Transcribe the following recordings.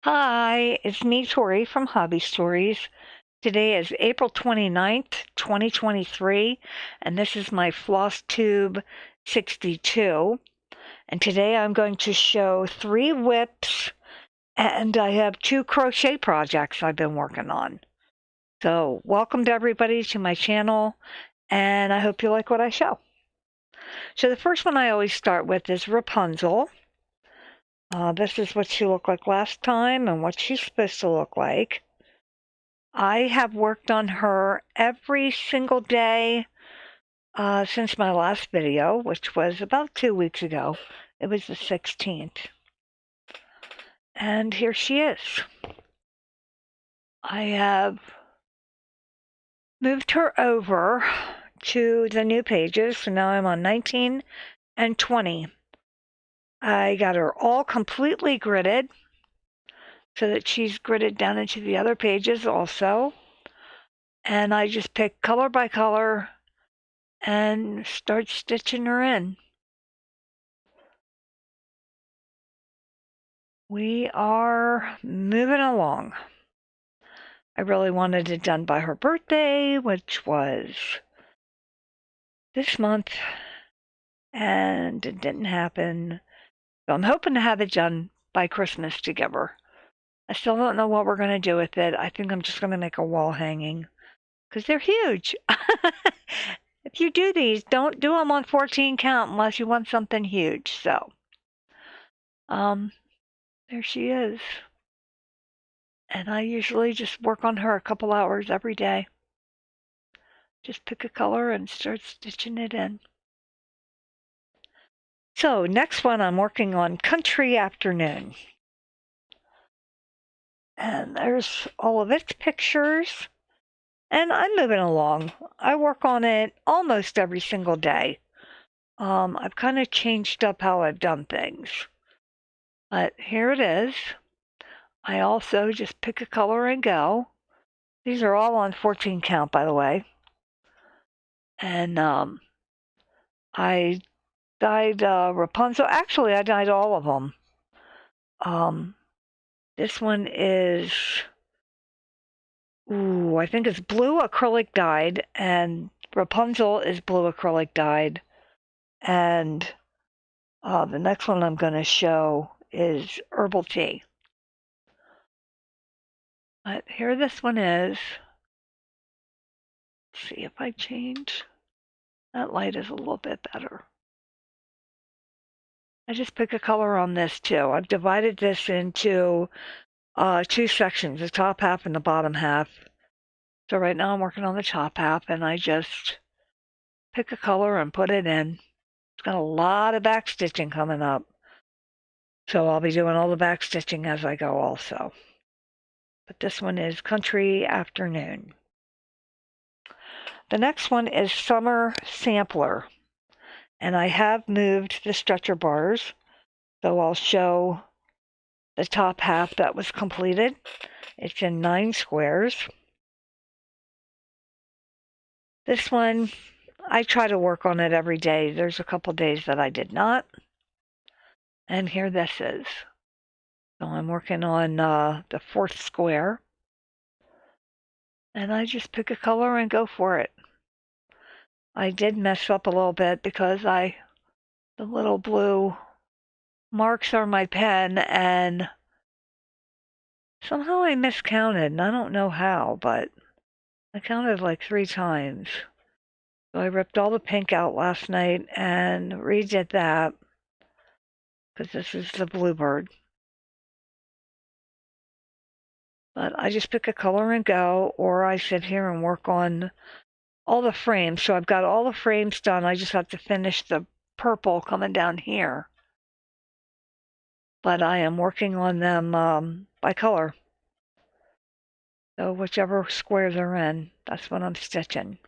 Hi, it's me, Tori from hobbysTORies. Today is April 29th, 2023, and this is my FlossTube 62. And today I'm going to show 3 whips, and I have 2 crochet projects I've been working on. So welcome to everybody to my channel, and I hope you like what I show. So the first one I always start with is Rapunzel. This is what she looked like last time and what she's supposed to look like. I have worked on her every single day since my last video, which was about 2 weeks ago. It was the 16th. And here she is. I have moved her over to the new pages, so now I'm on 19 and 20. I got her all completely gridded so that she's gridded down into the other pages also. And I just pick color by color and start stitching her in. We are moving along. I really wanted it done by her birthday, which was this month, and it didn't happen. So I'm hoping to have it done by Christmas to give her. I still don't know what we're going to do with it. I think I'm just going to make a wall hanging because they're huge. If you do these, don't do them on 14 count unless you want something huge. So, there she is. And I usually just work on her a couple hours every day. Just pick a color and start stitching it in. So next one I'm working on Country Afternoon. And there's all of its pictures. And I'm moving along. I work on it almost every single day. I've kind of changed up how I've done things. But here it is. I also just pick a color and go. These are all on 14 count, by the way. And I dyed Rapunzel. Actually, I dyed all of them. This one is, I think it's blue acrylic dyed, and Rapunzel is blue acrylic dyed. And the next one I'm going to show is herbal tea. But here this one is. Let's see if I change. That light is a little bit better. I just pick a color on this too. I've divided this into 2 sections, the top half and the bottom half. So right now I'm working on the top half, and I just pick a color and put it in. It's got a lot of back stitching coming up. So I'll be doing all the back stitching as I go also. But this one is Country Afternoon. The next one is Summer Sampler. And I have moved the stretcher bars. So I'll show the top half that was completed. It's in 9 squares. This one, I try to work on it every day. There's a couple days that I did not. And here this is. So I'm working on the 4th square. And I just pick a color and go for it. I did mess up a little bit because the little blue marks are my pen, and somehow I miscounted, and I don't know how, but I counted like 3 times. So I ripped all the pink out last night and redid that, because this is the bluebird. But I just pick a color and go, or I sit here and work on all the frames. So I've got all the frames done. I just have to finish the purple coming down here. But I am working on them by color. So whichever square they're in, that's what I'm stitching.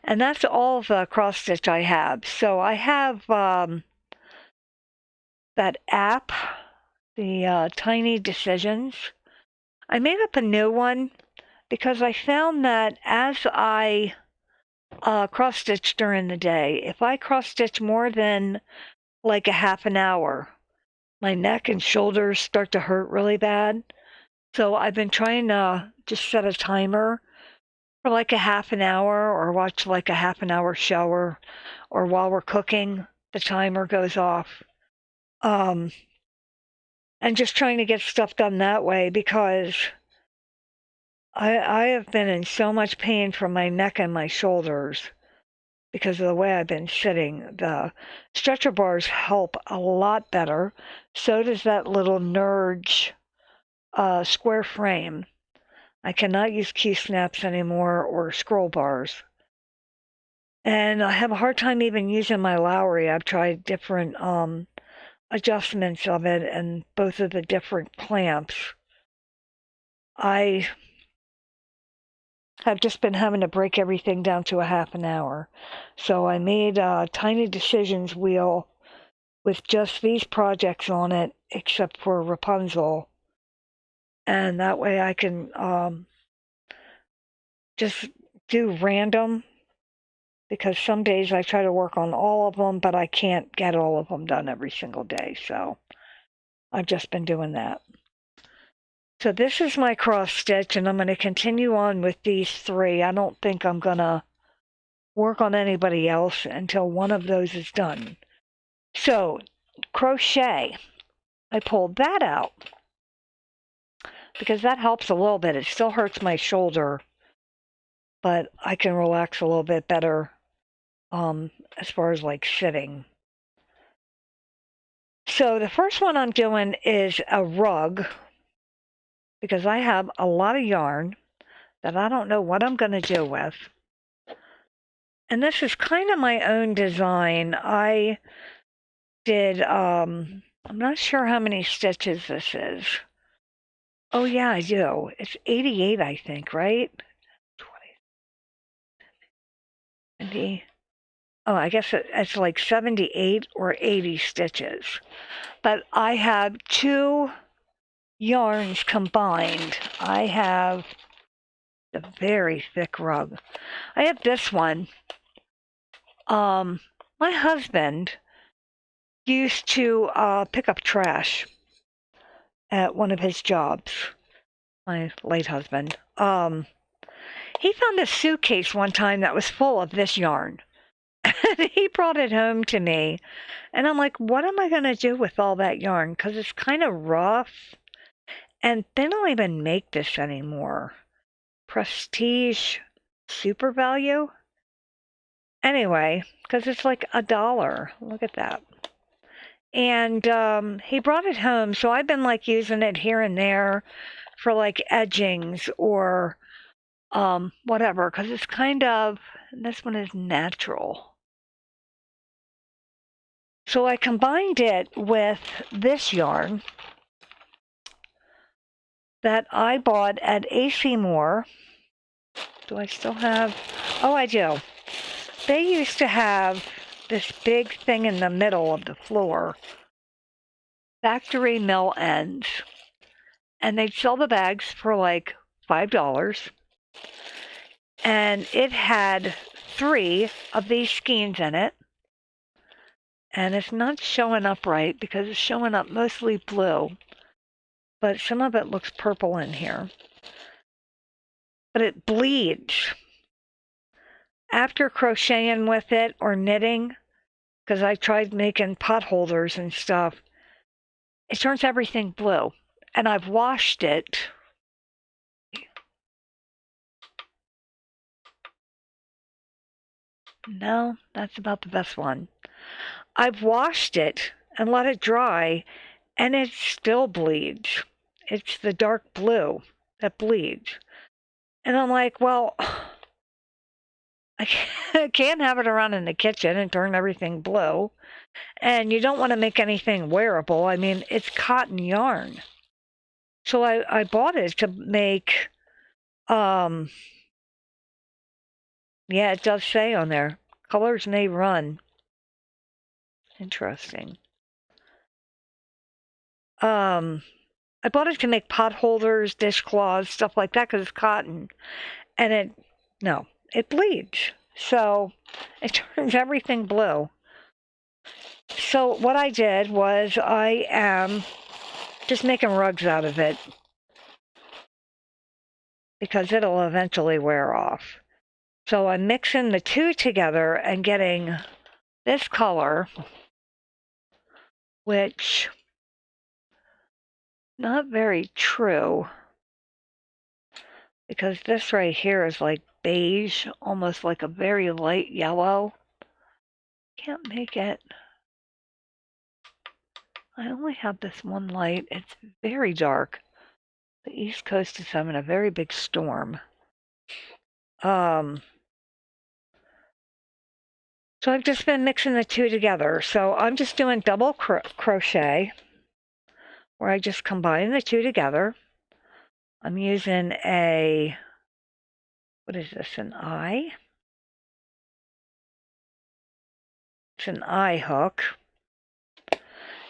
And that's all the cross stitch I have. So I have that app, the Tiny Decisions. I made up a new one because I found that as I cross stitch during the day, if I cross stitch more than like a half an hour, my neck and shoulders start to hurt really bad. So I've been trying to just set a timer for like a half an hour or watch like a half an hour show or while we're cooking, the timer goes off. And just trying to get stuff done that way because I have been in so much pain from my neck and my shoulders because of the way I've been sitting. The stretcher bars help a lot better. So does that little Nurge square frame. I cannot use key snaps anymore or scroll bars. And I have a hard time even using my Lowry. I've tried different adjustments of it and both of the different clamps. I have just been having to break everything down to a half an hour. So I made a tiny decisions wheel with just these projects on it, except for Rapunzel. And that way I can just do random, because some days I try to work on all of them, but I can't get all of them done every single day. So I've just been doing that. So this is my cross stitch, and I'm going to continue on with these three. I don't think I'm going to work on anybody else until one of those is done. So crochet, I pulled that out because that helps a little bit. It still hurts my shoulder, but I can relax a little bit better as far as like sitting. So the first one I'm doing is a rug, because I have a lot of yarn that I don't know what I'm going to do with. And this is kind of my own design. I did, I'm not sure how many stitches this is. Oh yeah, I do. It's 88, I think, right? 20. Oh, I guess it's like 78 or 80 stitches. But I have two yarns combined. I have a very thick rug. I have this one. My husband used to pick up trash at one of his jobs. My late husband. He found a suitcase one time that was full of this yarn. And he brought it home to me. And I'm like, what am I going to do with all that yarn? Because it's kind of rough. And they don't even make this anymore. Prestige Super Value? Anyway, because it's like $1. Look at that. And he brought it home. So I've been like using it here and there for like edgings or whatever. Because it's kind of, this one is natural. So I combined it with this yarn that I bought at AC Moore. Do I still have? Oh, I do. They used to have this big thing in the middle of the floor, factory mill ends, and they'd sell the bags for like $5. And it had 3 of these skeins in it. And it's not showing up right because it's showing up mostly blue, but some of it looks purple in here. But it bleeds. After crocheting with it or knitting, because I tried making pot holders and stuff, it turns everything blue. And I've washed it. No, that's about the best one. I've washed it and let it dry, and it still bleeds. It's the dark blue that bleeds. And I'm like, well, I can't have it around in the kitchen and turn everything blue. And you don't want to make anything wearable. I mean, it's cotton yarn. So I bought it to make, yeah, it does say on there, colors may run. Interesting. I bought it to make pot holders, dishcloths, stuff like that, because it's cotton. And it bleeds. So it turns everything blue. So what I did was I am just making rugs out of it because it'll eventually wear off. So I'm mixing the two together and getting this color, which not very true because this right here is like beige, almost like a very light yellow. Can't make it. I only have this one light. It's very dark. The East Coast is having a very big storm. So I've just been mixing the two together. So I'm just doing double crochet where I just combine the two together. I'm using a, what is this, an eye? It's an eye hook.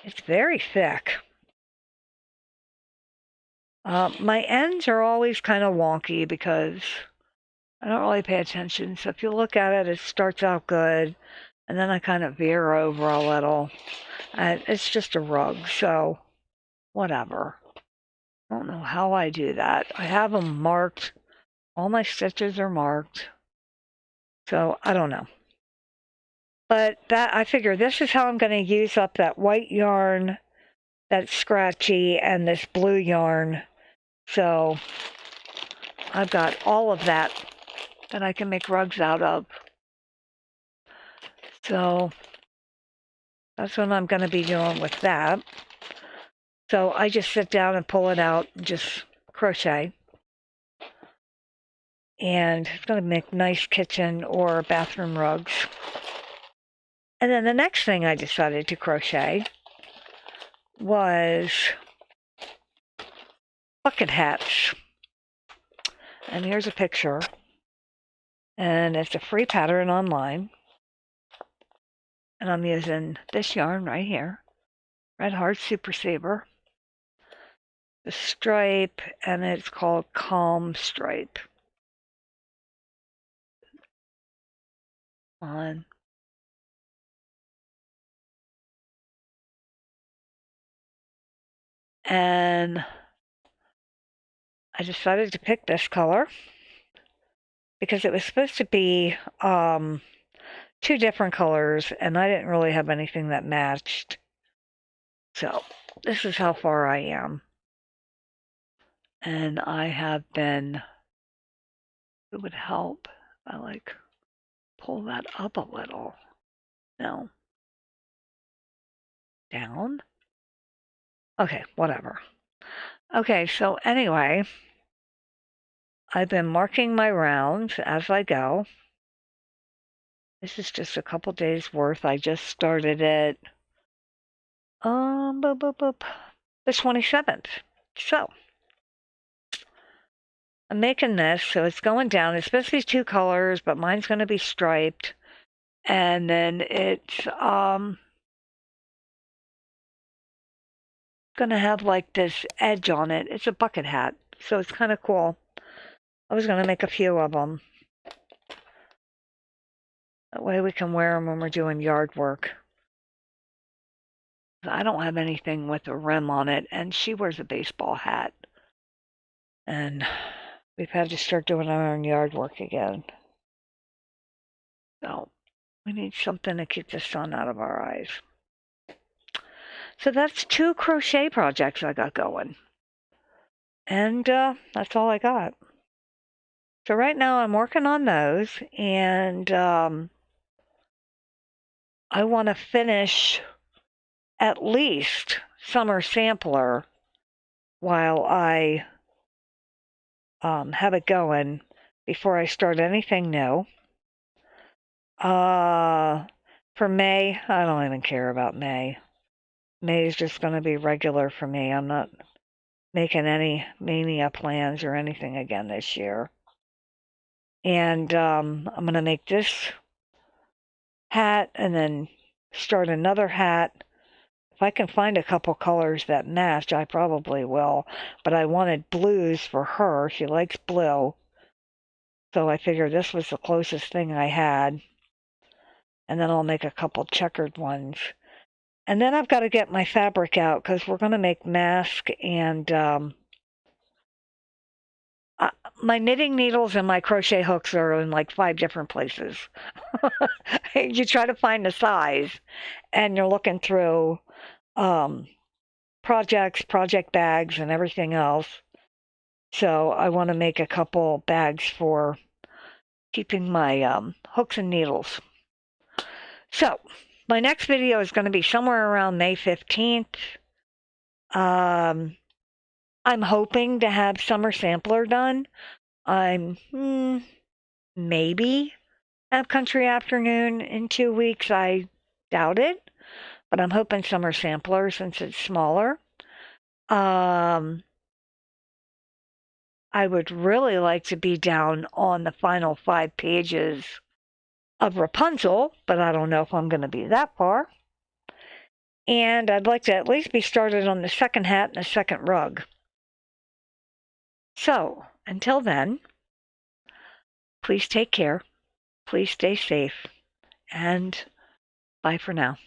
It's very thick. My ends are always kind of wonky because I don't really pay attention. So if you look at it, it starts out good, and then I kind of veer over a little. It's just a rug, so whatever. I don't know how I do that. I have them marked. All my stitches are marked. So I don't know. But that I figure this is how I'm going to use up that white yarn that's scratchy and this blue yarn. So I've got all of that I can make rugs out of. So that's what I'm going to be doing with that. So I just sit down and pull it out and just crochet. And it's going to make nice kitchen or bathroom rugs. And then the next thing I decided to crochet was bucket hats. And here's a picture. And it's a free pattern online. And I'm using this yarn right here, Red Heart Super Saver. The stripe, and it's called Calm Stripe. On. And I decided to pick this color because it was supposed to be two different colors, and I didn't really have anything that matched. So this is how far I am. And I have been, it would help if I like pull that up a little. No. Down? Okay, whatever. Okay, so anyway, I've been marking my rounds as I go. This is just a couple days worth. I just started it the 27th. So I'm making this, so it's going down. It's supposed to be two colors, but mine's going to be striped. And then it's going to have like this edge on it. It's a bucket hat, so it's kind of cool. I was going to make a few of them. That way we can wear them when we're doing yard work. I don't have anything with a rim on it, and she wears a baseball hat. And we've had to start doing our own yard work again. So we need something to keep the sun out of our eyes. So that's 2 crochet projects I got going. And that's all I got. So right now I'm working on those, and I want to finish at least Summer Sampler while I have it going before I start anything new. For May, I don't even care about May. May is just going to be regular for me. I'm not making any mania plans or anything again this year. And I'm going to make this hat and then start another hat. If I can find a couple colors that match, I probably will. But I wanted blues for her. She likes blue. So I figured this was the closest thing I had. and then I'll make a couple checkered ones. And then I've got to get my fabric out because we're going to make mask, and my knitting needles and my crochet hooks are in like 5 different places. You try to find the size, and you're looking through projects, project bags, and everything else. So I want to make a couple bags for keeping my hooks and needles. So my next video is going to be somewhere around May 15th. I'm hoping to have summer sampler done. I'm maybe have country afternoon in 2 weeks. I doubt it, but I'm hoping summer sampler since it's smaller. I would really like to be down on the final 5 pages of Rapunzel, but I don't know if I'm going to be that far. And I'd like to at least be started on the second hat and the second rug. So, until then, please take care, please stay safe, and bye for now.